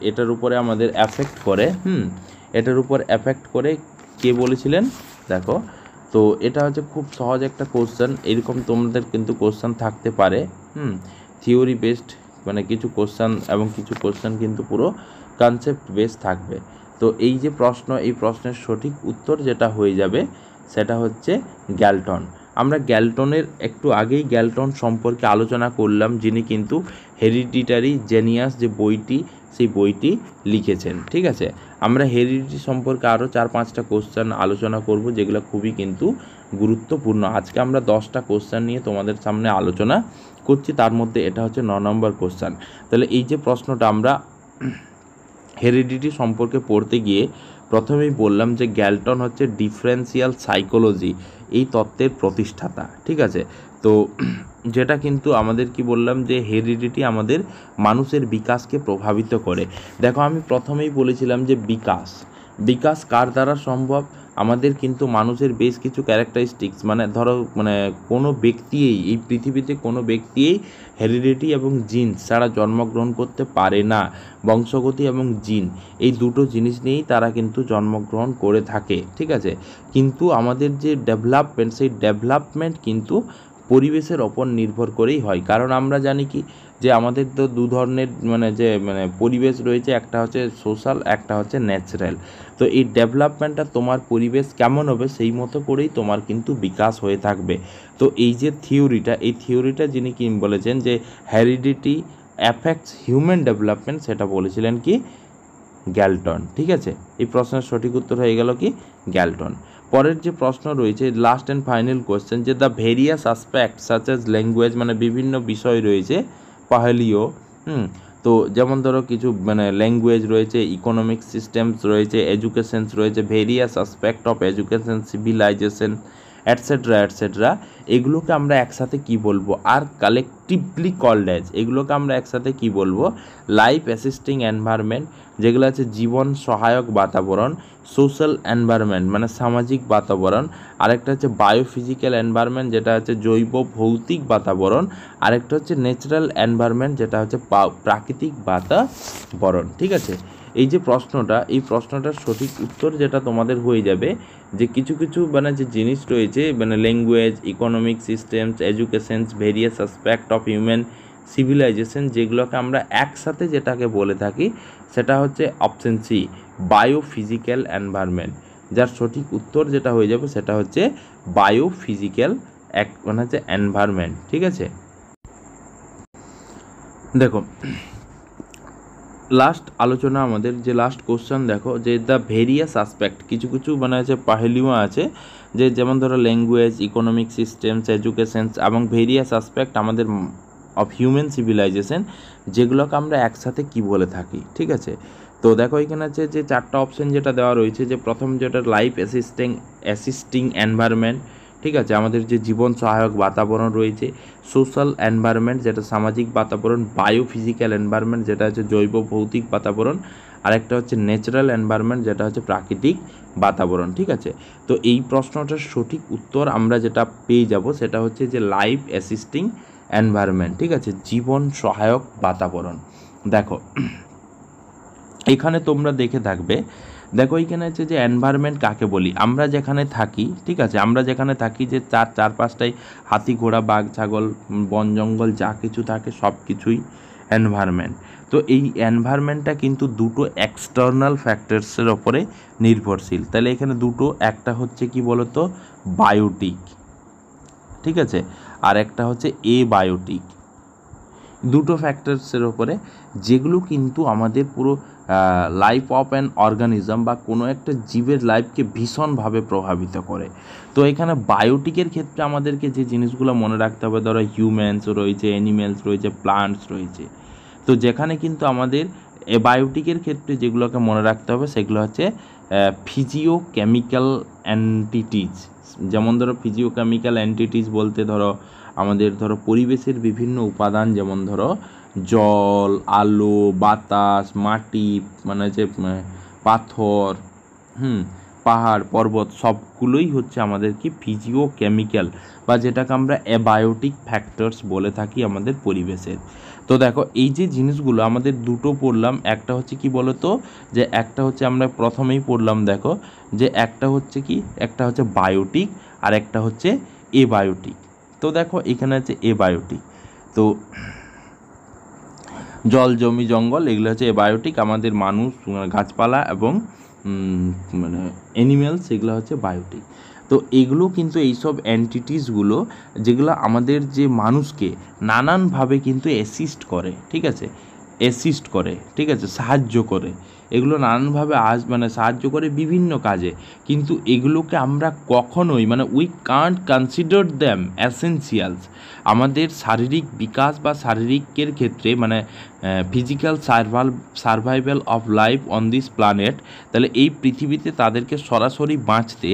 এটার উপরে আমাদের অ্যাফেক্ট করে, এটার উপর অ্যাফেক্ট করে, কে বলেছিলেন দেখো। তো এটা হচ্ছে খুব সহজ একটা কোশ্চেন, এরকম তোমাদের কিন্তু কোশ্চেন থাকতে পারে, থিওরি বেসড কিছু কোশ্চেন, এবং কিছু কোশ্চেন কিন্তু পুরো কনসেপ্ট বেস থাকবে। তো এই যে প্রশ্ন, এই প্রশ্নের সঠিক উত্তর যেটা হয়ে যাবে সেটা হচ্ছে গ্যালটন। আমরা গ্যালটনের একটু আগেই গ্যালটন সম্পর্কে আলোচনা করলাম, যিনি কিন্তু হেরিডিটারি জেনিয়াস যে বইটি, সেই বইটি লিখেছেন। ঠিক আছে, আমরা হেরিডিটি সম্পর্কে আরও 4-5টা কোশ্চেন আলোচনা করব, যেগুলো খুবই কিন্তু গুরুত্বপূর্ণ। আজকে আমরা 10টা কোশ্চেন নিয়ে তোমাদের সামনে আলোচনা করছি, তার মধ্যে এটা হচ্ছে 9 নম্বর কোশ্চেন। তাহলে এই যে প্রশ্নটা আমরা হেরিডিটি সম্পর্কে পড়তে গিয়ে প্রথমেই বললাম যে গ্যালটন হচ্ছে ডিফারেন্সিয়াল সাইকোলজি এই তত্ত্বের প্রতিষ্ঠাতা। ঠিক আছে, তো যেটা কিন্তু আমাদের কি বললাম যে হেরিডিটি আমাদের মানুষের বিকাশকে প্রভাবিত করে। দেখো, আমি প্রথমেই বলেছিলাম যে বিকাশ কার দ্বারা সম্ভব? আমাদের কিন্তু মানুষের বেশ কিছু ক্যারেক্টারিস্টিক্স, মানে ধরো কোনো ব্যক্তিই এই পৃথিবীতে কোনো ব্যক্তিই হেরিডিটি এবং জিন ছাড়া জন্মগ্রহণ করতে পারে না। বংশগতি এবং জিন এই দুটো জিনিস নিয়েই তারা কিন্তু জন্মগ্রহণ করে থাকে। ঠিক আছে, কিন্তু আমাদের যে ডেভেলপমেন্ট, সেই ডেভেলপমেন্ট কিন্তু পরিবেশের ওপর নির্ভর করেই হয়। কারণ আমরা জানি কি যে আমাদের তো দু ধরনের পরিবেশ রয়েছে, একটা হচ্ছে সোশ্যাল, একটা হচ্ছে ন্যাচারাল। তো এই ডেভেলপমেন্টটা তোমার পরিবেশ কেমন হবে সেই মতো করেই তোমার কিন্তু বিকাশ হয়ে থাকবে। তো এই যে থিওরিটা যিনি কি বলেছেন যে হেরিডিটি অ্যাফেক্টস হিউম্যান ডেভেলপমেন্ট, সেটা বলেছিলেন কি গ্যালটন। ঠিক আছে, এই প্রশ্নের সঠিক উত্তর হয়ে গেল কি গ্যালটন। পরের যে প্রশ্ন রয়েছে, লাস্ট অ্যান্ড ফাইনাল কোয়েশ্চেন, যে the various aspect such as language, বিভিন্ন বিষয় রয়েছে পাহেলিও। তো যেমন ধরো কিছু ল্যাঙ্গুয়েজ রয়েছে, ইকোনমিক সিস্টেমস রয়েছে, এডুকেশনস রয়েছে, various aspect of education, civilization, etcetera etcetera. এগুলোকে আমরা একসাথে কি বলবো? আর কালেকটিভলি কল্ড অ্যাজ, এগুলোকে আমরা একসাথে কি বলবো? লাইফ অ্যাসিস্টিং এনভায়রনমেন্ট, যেগুলো আছে জীবন সহায়ক বাতাবরণ, সোশ্যাল এনভায়রনমেন্ট সামাজিক বাতাবরণ, আরেকটা হচ্ছে বায়োফিজিক্যাল এনভায়রনমেন্ট, যেটা হচ্ছে জৈব ভৌতিক বাতাবরণ, আরেকটা হচ্ছে ন্যাচারাল এনভায়রনমেন্ট, যেটা হচ্ছে প্রাকৃতিক বাতাবরণ। ঠিক আছে, এই যে এই প্রশ্নটার সঠিক উত্তর যেটা তোমাদের হয়ে যাবে যে কিছু যে জিনিস রয়েছে, language, economic systems, educations, various aspect of human civilisation, যেগুলোকে আমরা একসাথে যেটাকে বলে থাকি সেটা হচ্ছে অপশন সি, বায়োফিজিক্যাল এনভায়রনমেন্ট। যার সঠিক উত্তর যেটা হয়ে যাবে সেটা হচ্ছে বায়োফিজিক্যাল হচ্ছে এনভায়রনমেন্ট। ঠিক আছে, দেখো লাস্ট আলোচনা আমাদের যে লাস্ট কোশ্চেন, দেখো যে দ্য ভেরিয়াস অ্যাসপেক্ট, কিছু হচ্ছে পাহেলিও আছে, যে যেমন ধরো ল্যাঙ্গুয়েজ, ইকোনমিক সিস্টেমস, এডুকেশনস এবং ভেরিয়াস অ্যাসপেক্ট আমাদের অফ হিউম্যান সিভিলাইজেশন, যেগুলোকে আমরা একসাথে কি বলে থাকি। ঠিক আছে, তো দেখো এখানে আছে যে 4টা অপশন যেটা দেওয়া রয়েছে, যে প্রথম যেটা লাইফ অ্যাসিস্টিং এনভায়রনমেন্ট। ঠিক আছে, আমাদের যে জীবন সহায়ক বাতাবরণ রয়েছে, সোশ্যাল এনভায়রনমেন্ট যেটা সামাজিক বাতাবরণ, বায়োফিজিক্যাল এনভায়রনমেন্ট যেটা হচ্ছে জৈব ভৌতিক বাতাবরণ, আরেকটা হচ্ছে ন্যাচারাল এনভায়রনমেন্ট যেটা হচ্ছে প্রাকৃতিক বাতাবরণ। ঠিক আছে, তো এই প্রশ্নটার সঠিক উত্তর আমরা যেটা পেয়ে যাব সেটা হচ্ছে যে লাইফ অ্যাসিস্টিং এনভায়রনমেন্ট। ঠিক আছে, জীবন সহায়ক বাতাবরণ। দেখো এখানে তোমরা দেখে থাকবে, দেখো এখানে হচ্ছে যে এনভায়রনমেন্ট কাকে বলি? আমরা যেখানে থাকি, ঠিক আছে, আমরা যেখানে থাকি যে চারপাশটাই হাতি, ঘোড়া, বাঘ, ছাগল, বন জঙ্গল যা কিছু থাকে সব কিছুই এনভায়রনমেন্ট। তো এই এনভায়রনমেন্টটা কিন্তু দুটো এক্সটার্নাল ফ্যাক্টরসের ওপরে নির্ভরশীল। তাহলে এখানে দুটো, একটা হচ্ছে কি বলতো বায়োটিক, ঠিক আছে, আর একটা হচ্ছে এবায়োটিক। দুটো ফ্যাক্টরসের ওপরে, যেগুলো কিন্তু আমাদের পুরো লাইফ অফ অ্যান অর্গানিজম বা কোনো একটা জীবের লাইফকে ভীষণভাবে প্রভাবিত করে। তো এখানে বায়োটিকের ক্ষেত্রে আমাদেরকে যে জিনিসগুলো মনে রাখতে হবে, ধরো হিউম্যানস রয়েছে, অ্যানিমেলস রয়েছে, প্লান্টস রয়েছে। তো যেখানে কিন্তু আমাদের বায়োটিকের ক্ষেত্রে যেগুলোকে মনে রাখতে হবে সেগুলো হচ্ছে ফিজিওকেমিক্যাল অ্যান্টিটিজ। যেমন ধরো ফিজিওকেমিক্যাল অ্যান্টিটিজ বলতে আমাদের পরিবেশের বিভিন্ন উপাদান, যেমন ধরো জল, আলো, বাতাস, মাটি, যে পাথর, পাহাড়, পর্বত, সবগুলোই হচ্ছে আমাদের কি ফিজিওকেমিক্যাল বা যেটাকে আমরা অ্যাবায়োটিক ফ্যাক্টরস বলে থাকি আমাদের পরিবেশের। তো দেখো এই যে জিনিসগুলো আমাদের দুটো পড়লাম, একটা হচ্ছে কি বলতো, যে একটা হচ্ছে আমরা প্রথমেই পড়লাম, দেখো যে একটা হচ্ছে বায়োটিক আর একটা হচ্ছে এবায়োটিক। তো দেখো এখানে আছে এবায়োটিক, তো জল, জমি, জঙ্গল এগুলো হচ্ছে এবায়োটিক, আমাদের মানুষ, গাছপালা এবং অ্যানিমেলস এগুলো হচ্ছে বায়োটিক। তো তো এগুলো কিন্তু এইসব এন্টিটিসগুলো যেগুলো আমাদের যে মানুষকে নানানভাবে কিন্তু অ্যাসিস্ট করে, ঠিক আছে, ঠিক আছে, সাহায্য করে, এগুলো নানানভাবে সাহায্য করে বিভিন্ন কাজে, কিন্তু এগুলোকে আমরা কখনোই we can't consider them essentials আমাদের শারীরিক বিকাশ বা শারীরিকের ক্ষেত্রে physical survival of life on this planet. তাহলে এই পৃথিবীতে তাদেরকে সরাসরি বাঁচতে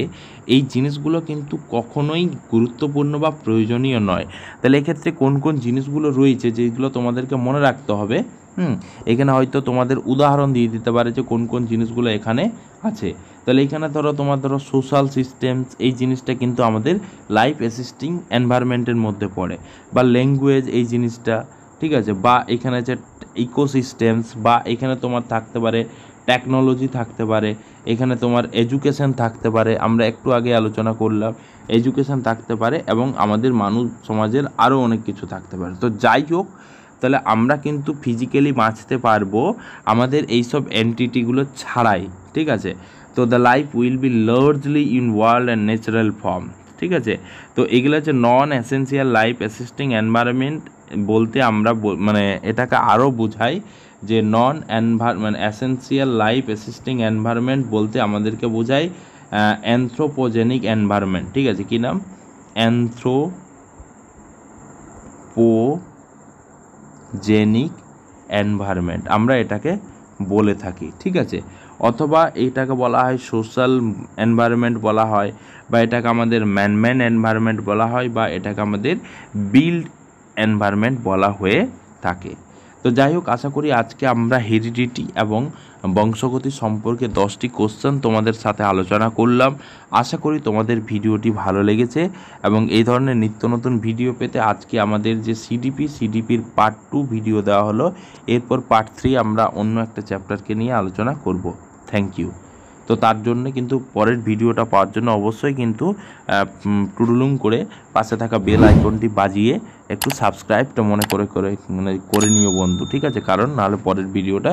এই জিনিসগুলো কিন্তু কখনোই গুরুত্বপূর্ণ বা প্রয়োজনীয় নয়। তাহলে এক্ষেত্রে কোন কোন জিনিসগুলো রয়েছে যেগুলো তোমাদেরকে মনে রাখতে হবে। এখানে হয়তো তোমাদের উদাহরণ দিয়ে দিতে পারে যে কোন কোন জিনিসগুলো এখানে আছে। তাহলে এখানে ধরো সোশ্যাল সিস্টেমস, এই জিনিসটা কিন্তু আমাদের লাইফ অ্যাসিস্টিং এনভায়রনমেন্টের মধ্যে পড়ে, বা ল্যাঙ্গুয়েজ এই জিনিসটা, ঠিক আছে, বা এখানে আছে ইকোসিস্টেমস, বা এখানে তোমার থাকতে পারে টেকনোলজি থাকতে পারে, এখানে তোমার এডুকেশন থাকতে পারে, আমরা একটু আগে আলোচনা করলাম এডুকেশন থাকতে পারে, এবং আমাদের মানব সমাজের আরও অনেক কিছু থাকতে পারে। তো যাই হোক, তাহলে আমরা কিন্তু ফিজিক্যালি বাঁচতে পারবো আমাদের এইসব এন্টিটিগুলো ছাড়াই, ঠিক আছে। তো the life will be largely in world and natural form, ঠিক আছে। তো এগুলো হচ্ছে নন এসেন্সিয়াল লাইফ অ্যাসিস্টিং এনভায়রনমেন্ট বলতে আমরা এটাকে আরও বোঝাই যে এসেন্সিয়াল লাইফ অ্যাসিস্টিং এনভায়রনমেন্ট বলতে আমাদেরকে বোঝায় অ্যানথ্রোপোজেনিক এনভায়রনমেন্ট, ঠিক আছে। কী নাম? অ্যানথ্রোপোজেনিক এনভায়রনমেন্ট আমরা এটাকে বলে থাকি, ঠিক আছে। অথবা এটাকে বলা হয় সোশ্যাল এনভায়রনমেন্ট বলা হয়, বা এটাকে আমাদের ম্যানমেড এনভায়রনমেন্ট বলা হয়, বা এটাকে আমাদের বিল্ড এনভায়রনমেন্ট বলা হয়ে থাকে। তো যাই হোক, আশা করি আজকে আমরা হেরিডিটি এবং বংশগতি সম্পর্কে 10টি কোশ্চেন তোমাদের সাথে আলোচনা করলাম। আশা করি তোমাদের ভিডিওটি ভালো লেগেছে, এবং এই ধরনের নিত্য নতুন ভিডিও পেতে আজকে আমাদের যে সিডিপির পার্ট 2 ভিডিও দেওয়া হলো, এরপর পার্ট 3 আমরা অন্য একটা চ্যাপ্টারকে নিয়ে আলোচনা করব। Thank you. তো তার জন্য কিন্তু পরের ভিডিওটা পাওয়ার জন্য অবশ্যই কিন্তু টুডুলুং করে পাশে থাকা বেল আইকনটি বাজিয়ে একটু সাবস্ক্রাইবটা করে নিও বন্ধু, ঠিক আছে, কারণ নাহলে পরের ভিডিওটা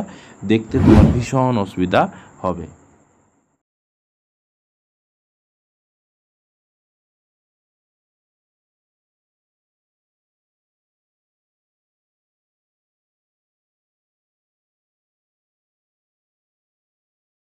দেখতে তোমার ভীষণ অসুবিধা হবে।